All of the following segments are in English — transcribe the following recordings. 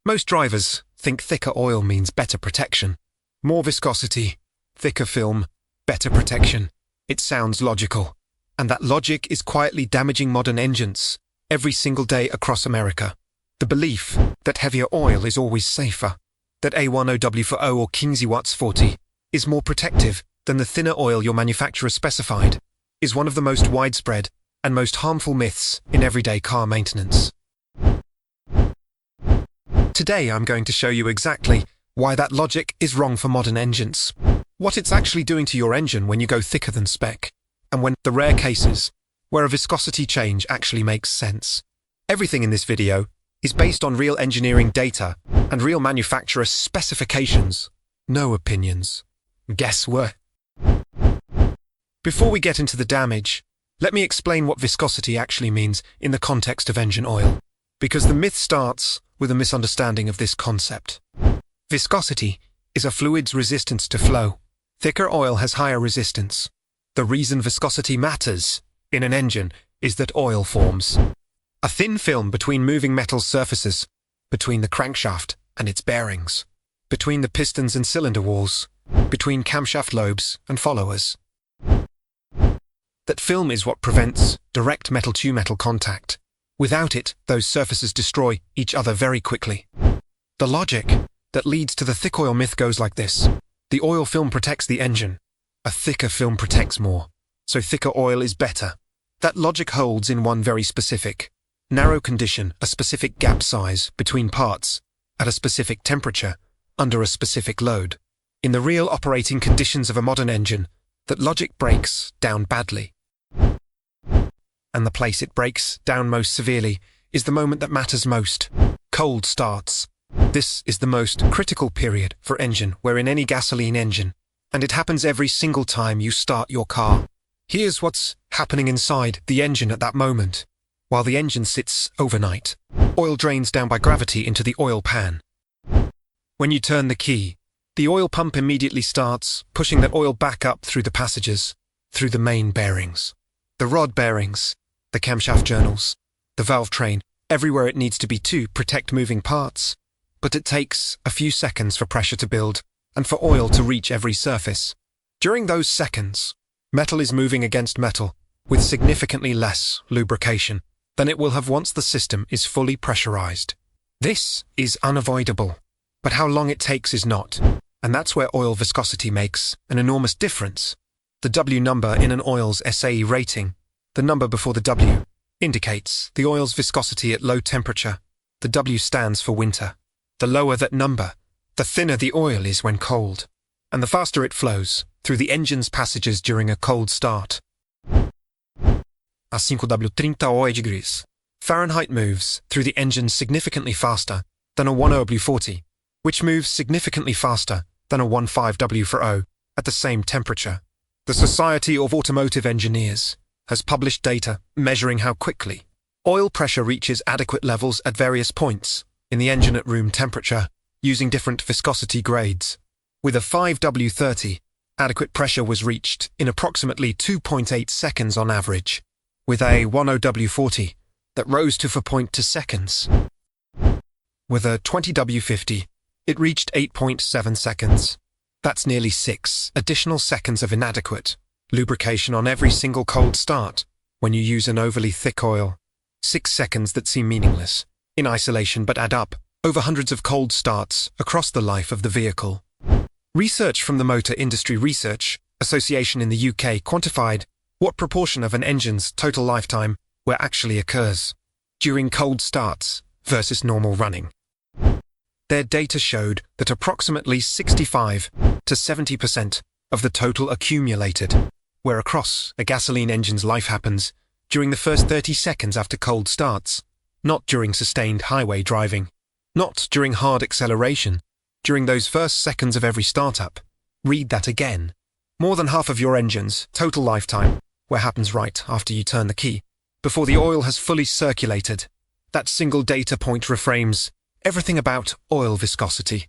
Most drivers think thicker oil means better protection. More viscosity, thicker film, better protection. It sounds logical. And that logic is quietly damaging modern engines every single day across America. The belief that heavier oil is always safer, that A10W40 or Kingsley Watts 40 is more protective than the thinner oil your manufacturer specified, is one of the most widespread and most harmful myths in everyday car maintenance. Today I'm going to show you exactly why that logic is wrong for modern engines, what it's actually doing to your engine when you go thicker than spec, and when the rare cases where a viscosity change actually makes sense. Everything in this video is based on real engineering data and real manufacturer specifications, no opinions. Guesswork. Before we get into the damage, let me explain what viscosity actually means in the context of engine oil, because the myth starts with a misunderstanding of this concept. Viscosity is a fluid's resistance to flow. Thicker oil has higher resistance. The reason viscosity matters in an engine is that oil forms a thin film between moving metal surfaces, between the crankshaft and its bearings, between the pistons and cylinder walls, between camshaft lobes and followers. That film is what prevents direct metal-to-metal contact. Without it, those surfaces destroy each other very quickly. The logic that leads to the thick oil myth goes like this. The oil film protects the engine. A thicker film protects more, so thicker oil is better. That logic holds in one very specific, narrow condition, a specific gap size between parts, at a specific temperature, under a specific load. In the real operating conditions of a modern engine, that logic breaks down badly. And the place it breaks down most severely is the moment that matters most. Cold starts. This is the most critical period for engine wear in any gasoline engine, and it happens every single time you start your car. Here's what's happening inside the engine at that moment. While the engine sits overnight, oil drains down by gravity into the oil pan. When you turn the key, the oil pump immediately starts pushing that oil back up through the passages, through the main bearings, the rod bearings, the camshaft journals, the valve train, everywhere it needs to be to protect moving parts. But it takes a few seconds for pressure to build and for oil to reach every surface. During those seconds, metal is moving against metal with significantly less lubrication than it will have once the system is fully pressurized. This is unavoidable, but how long it takes is not, and that's where oil viscosity makes an enormous difference. The W number in an oil's SAE rating, the number before the W, indicates the oil's viscosity at low temperature. The W stands for winter. The lower that number, the thinner the oil is when cold, and the faster it flows through the engine's passages during a cold start. A 5W30 degrees. Fahrenheit moves through the engine significantly faster than a 1W40, which moves significantly faster than a 15W40 at the same temperature. The Society of Automotive Engineers has published data measuring how quickly oil pressure reaches adequate levels at various points in the engine at room temperature using different viscosity grades. With a 5W30, adequate pressure was reached in approximately 2.8 seconds on average. With a 10W40, that rose to 4.2 seconds. With a 20W50, it reached 8.7 seconds. That's nearly 6 additional seconds of inadequate lubrication on every single cold start when you use an overly thick oil. 6 seconds that seem meaningless in isolation but add up over hundreds of cold starts across the life of the vehicle. Research from the Motor Industry Research Association in the UK quantified what proportion of an engine's total lifetime wear actually occurs during cold starts versus normal running. Their data showed that approximately 65 to 70% of the total accumulated wear across a gasoline engine's life happens during the first 30 seconds after cold starts, not during sustained highway driving, not during hard acceleration, during those first seconds of every startup. Read that again. More than half of your engine's total lifetime wear happens right after you turn the key, before the oil has fully circulated. That single data point reframes everything about oil viscosity.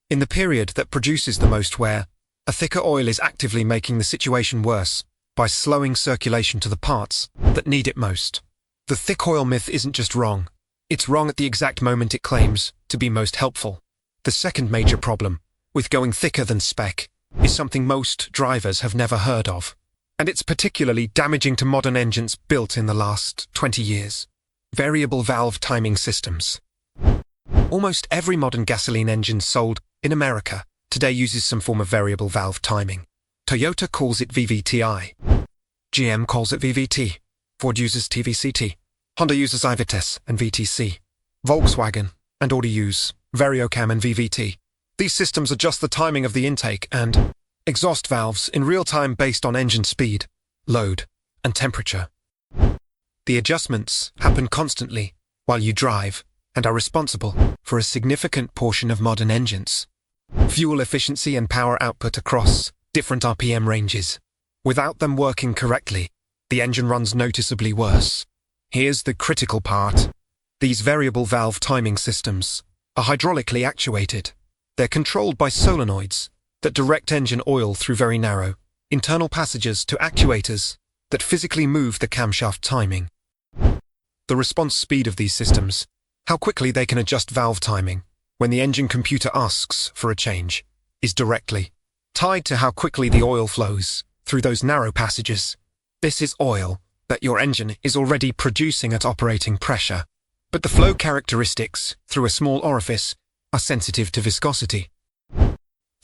In the period that produces the most wear, a thicker oil is actively making the situation worse by slowing circulation to the parts that need it most. The thick oil myth isn't just wrong, It's wrong at the exact moment it claims to be most helpful. The second major problem, with going thicker than spec, is something most drivers have never heard of. And it's particularly damaging to modern engines built in the last 20 years. Variable valve timing systems. Almost every modern gasoline engine sold in America today uses some form of variable valve timing. Toyota calls it VVTi. GM calls it VVT. Ford uses TVCT. Honda uses iVites and VTC. Volkswagen and Audi use Variocam and VVT. These systems adjust the timing of the intake and exhaust valves in real time based on engine speed, load, and temperature. The adjustments happen constantly while you drive and are responsible for a significant portion of modern engines. Fuel efficiency and power output across different RPM ranges. Without them working correctly, the engine runs noticeably worse. Here's the critical part. These variable valve timing systems are hydraulically actuated. They're controlled by solenoids that direct engine oil through very narrow internal passages to actuators that physically move the camshaft timing. The response speed of these systems, how quickly they can adjust valve timing when the engine computer asks for a change, is directly tied to how quickly the oil flows through those narrow passages. This is oil that your engine is already producing at operating pressure, but the flow characteristics through a small orifice are sensitive to viscosity.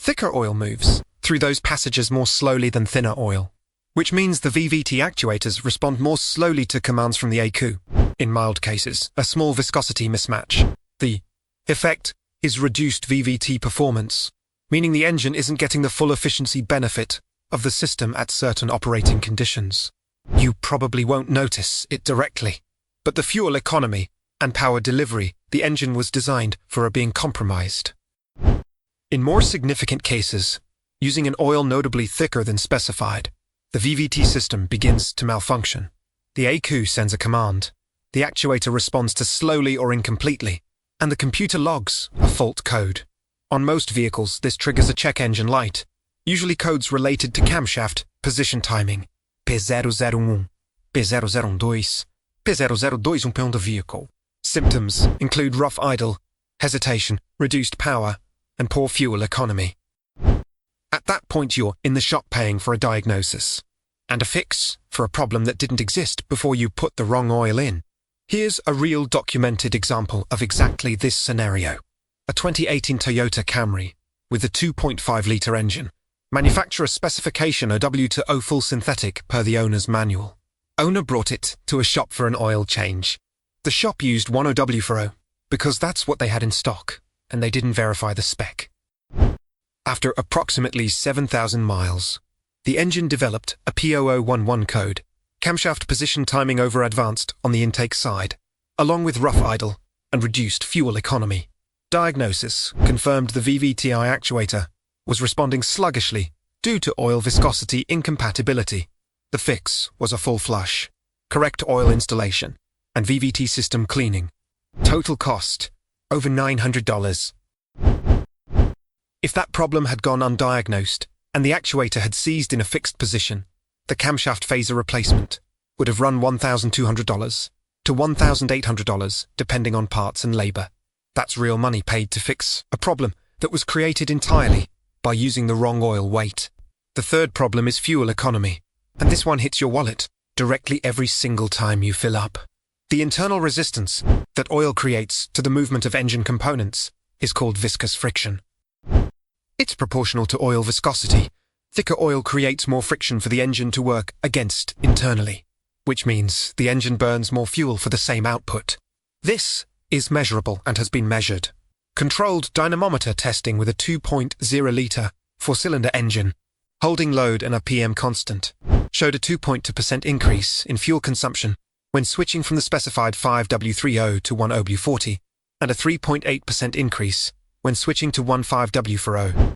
Thicker oil moves through those passages more slowly than thinner oil, which means the VVT actuators respond more slowly to commands from the ECU. In mild cases, a small viscosity mismatch. The effect is reduced VVT performance, meaning the engine isn't getting the full efficiency benefit of the system at certain operating conditions. You probably won't notice it directly, but the fuel economy and power delivery the engine was designed for are being compromised. In more significant cases, using an oil notably thicker than specified, the VVT system begins to malfunction. The ECU sends a command. The actuator responds to slowly or incompletely, and the computer logs a fault code. On most vehicles, this triggers a check engine light, usually codes related to camshaft position timing. P001, P0012, P0021 pound of vehicle. Symptoms include rough idle, hesitation, reduced power, and poor fuel economy. At that point you're in the shop paying for a diagnosis and a fix for a problem that didn't exist before you put the wrong oil in. Here's a real documented example of exactly this scenario. A 2018 Toyota Camry with a 2.5-litre engine. Manufacturer specification OW2O full synthetic per the owner's manual. Owner brought it to a shop for an oil change. The shop used 1OW for O because that's what they had in stock, and they didn't verify the spec. After approximately 7,000 miles, the engine developed a P0011 code, camshaft position timing over advanced on the intake side, along with rough idle and reduced fuel economy. Diagnosis confirmed the VVTi actuator was responding sluggishly due to oil viscosity incompatibility. The fix was a full flush, correct oil installation, and VVT system cleaning. Total cost, over $900. If that problem had gone undiagnosed and the actuator had seized in a fixed position, the camshaft phaser replacement would have run $1,200 to $1,800 depending on parts and labor. That's real money paid to fix a problem that was created entirely by using the wrong oil weight. The third problem is fuel economy, and this one hits your wallet directly every single time you fill up. The internal resistance that oil creates to the movement of engine components is called viscous friction. It's proportional to oil viscosity. Thicker oil creates more friction for the engine to work against internally, which means the engine burns more fuel for the same output. This is measurable and has been measured. Controlled dynamometer testing with a 2.0-litre four-cylinder engine, holding load and a PM constant, showed a 2.2% increase in fuel consumption when switching from the specified 5W30 to 1W40, and a 3.8% increase when switching to 15W40.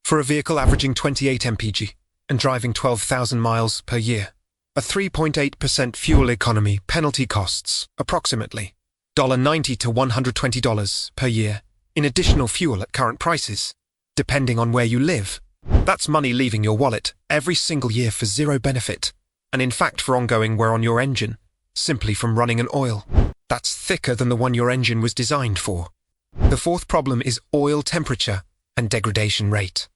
For a vehicle averaging 28 mpg and driving 12,000 miles per year, a 3.8% fuel economy penalty costs approximately $90 to $120 per year in additional fuel at current prices, depending on where you live. That's money leaving your wallet every single year for zero benefit, and in fact for ongoing wear on your engine, simply from running an oil. That's thicker than the one your engine was designed for. The fourth problem is oil temperature and degradation rate.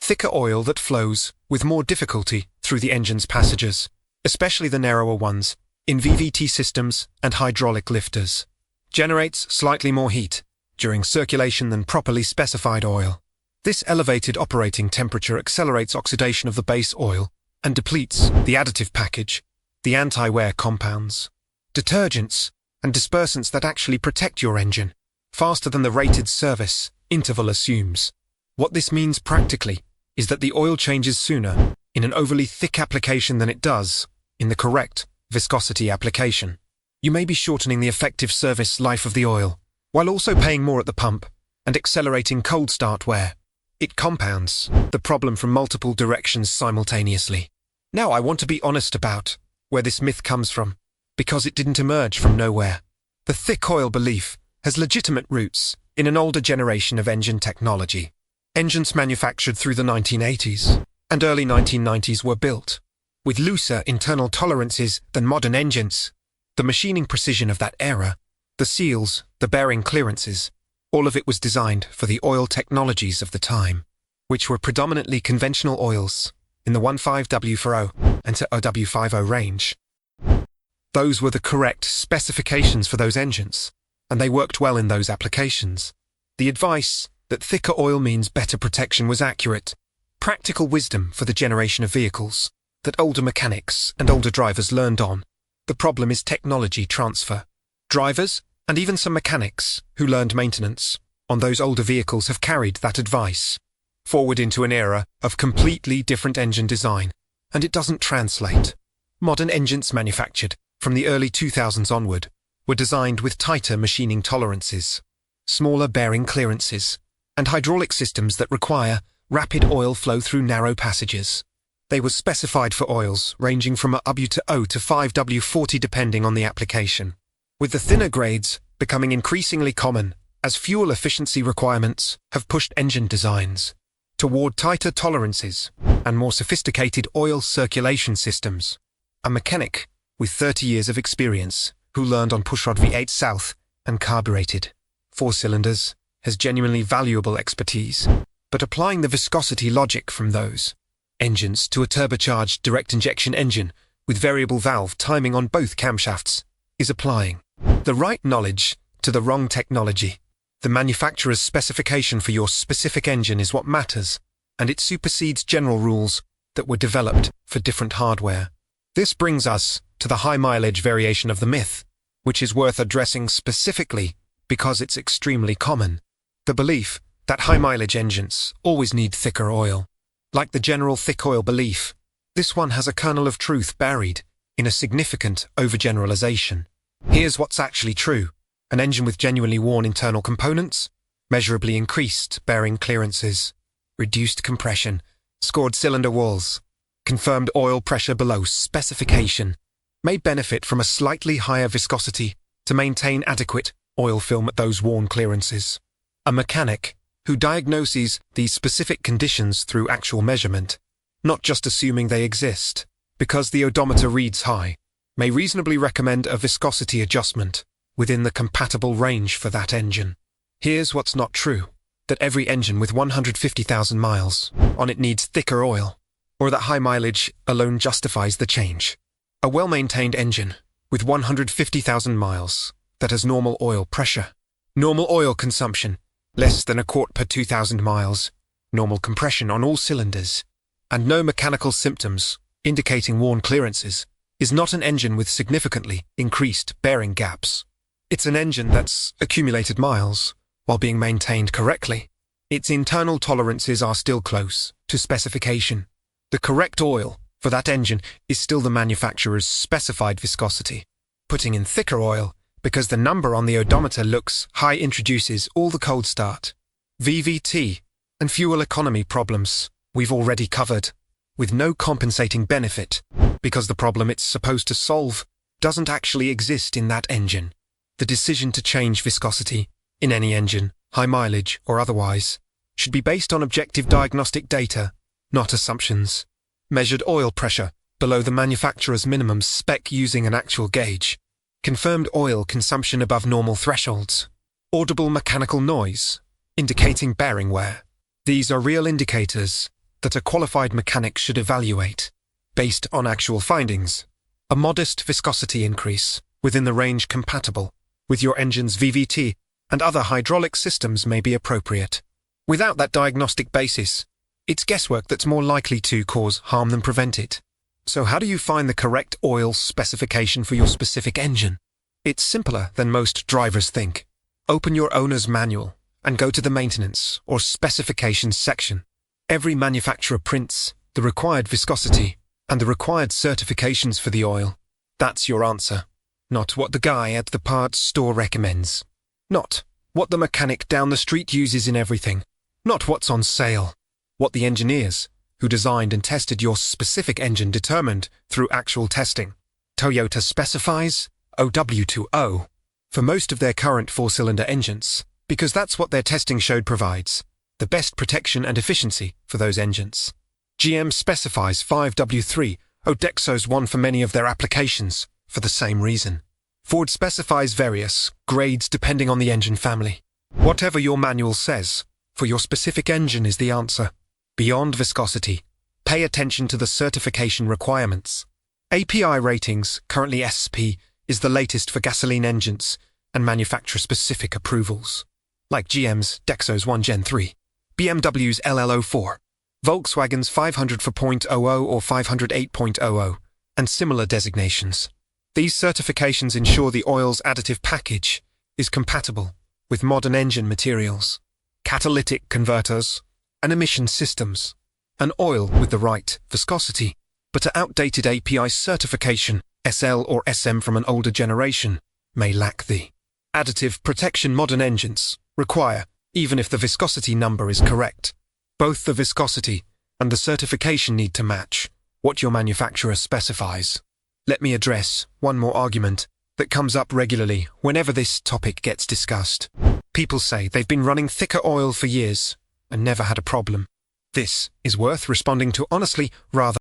Thicker oil that flows with more difficulty through the engine's passages, especially the narrower ones, in VVT systems and hydraulic lifters, generates slightly more heat during circulation than properly specified oil. This elevated operating temperature accelerates oxidation of the base oil and depletes the additive package, the anti-wear compounds, detergents, and dispersants that actually protect your engine, faster than the rated service interval assumes. What this means practically is that the oil changes sooner in an overly thick application than it does in the correct viscosity application. You may be shortening the effective service life of the oil, while also paying more at the pump and accelerating cold start wear. It compounds the problem from multiple directions simultaneously. Now I want to be honest about where this myth comes from, because it didn't emerge from nowhere. The thick oil belief has legitimate roots in an older generation of engine technology. Engines manufactured through the 1980s and early 1990s were built with looser internal tolerances than modern engines. The machining precision of that era, the seals, the bearing clearances, all of it was designed for the oil technologies of the time, which were predominantly conventional oils in the 15W40 and to OW50 range. Those were the correct specifications for those engines, and they worked well in those applications. The advice that thicker oil means better protection was accurate, practical wisdom for the generation of vehicles that older mechanics and older drivers learned on. The problem is technology transfer. Drivers, and even some mechanics who learned maintenance on those older vehicles have carried that advice forward into an era of completely different engine design, and it doesn't translate. Modern engines manufactured from the early 2000s onward were designed with tighter machining tolerances, smaller bearing clearances, and hydraulic systems that require rapid oil flow through narrow passages. They were specified for oils ranging from a W to O to 5W40 depending on the application, with the thinner grades becoming increasingly common as fuel efficiency requirements have pushed engine designs toward tighter tolerances and more sophisticated oil circulation systems. A mechanic with 30 years of experience who learned on pushrod V8 South and carbureted 4 cylinders has genuinely valuable expertise, but applying the viscosity logic from those engines to a turbocharged direct injection engine with variable valve timing on both camshafts is applying the right knowledge to the wrong technology. The manufacturer's specification for your specific engine is what matters, and it supersedes general rules that were developed for different hardware. This brings us to the high mileage variation of the myth, which is worth addressing specifically because it's extremely common. The belief that high mileage engines always need thicker oil. Like the general thick oil belief, this one has a kernel of truth buried in a significant overgeneralization. Here's what's actually true. An engine with genuinely worn internal components, measurably increased bearing clearances, reduced compression, scored cylinder walls, confirmed oil pressure below specification, may benefit from a slightly higher viscosity to maintain adequate oil film at those worn clearances. A mechanic who diagnoses these specific conditions through actual measurement, not just assuming they exist, because the odometer reads high, may reasonably recommend a viscosity adjustment within the compatible range for that engine. Here's what's not true: that every engine with 150,000 miles on it needs thicker oil, or that high mileage alone justifies the change. A well-maintained engine with 150,000 miles that has normal oil pressure, normal oil consumption, less than a quart per 2,000 miles, normal compression on all cylinders, and no mechanical symptoms indicating worn clearances, is not an engine with significantly increased bearing gaps. It's an engine that's accumulated miles while being maintained correctly. Its internal tolerances are still close to specification. The correct oil for that engine is still the manufacturer's specified viscosity. Putting in thicker oil because the number on the odometer looks high introduces all the cold start, VVT, and fuel economy problems we've already covered, with no compensating benefit, because the problem it's supposed to solve doesn't actually exist in that engine. The decision to change viscosity in any engine, high mileage or otherwise, should be based on objective diagnostic data, not assumptions. Measured oil pressure below the manufacturer's minimum spec using an actual gauge, confirmed oil consumption above normal thresholds, audible mechanical noise, indicating bearing wear. These are real indicators that a qualified mechanic should evaluate, based on actual findings. A modest viscosity increase within the range compatible with your engine's VVT and other hydraulic systems may be appropriate. Without that diagnostic basis, it's guesswork that's more likely to cause harm than prevent it. So how do you find the correct oil specification for your specific engine? It's simpler than most drivers think. Open your owner's manual and go to the maintenance or specifications section. Every manufacturer prints the required viscosity and the required certifications for the oil. That's your answer. Not what the guy at the parts store recommends. Not what the mechanic down the street uses in everything. Not what's on sale. What the engineers who designed and tested your specific engine determined through actual testing. Toyota specifies OW20 for most of their current four-cylinder engines, because that's what their testing showed provides the best protection and efficiency for those engines. GM specifies 5W3 Odexo's one for many of their applications for the same reason. Ford specifies various grades depending on the engine family. Whatever your manual says, for your specific engine is the answer. Beyond viscosity, pay attention to the certification requirements. API ratings, currently SP, is the latest for gasoline engines and manufacturer-specific approvals, like GM's Dexo's 1 Gen 3, BMW's LL04, Volkswagen's 500 for .00 or 508.00, and similar designations. These certifications ensure the oil's additive package is compatible with modern engine materials, catalytic converters, and emission systems, an oil with the right viscosity, but an outdated API certification, SL or SM from an older generation, may lack the additive protection modern engines require, even if the viscosity number is correct. Both the viscosity and the certification need to match what your manufacturer specifies. Let me address one more argument that comes up regularly whenever this topic gets discussed. People say they've been running thicker oil for years and never had a problem. This is worth responding to honestly rather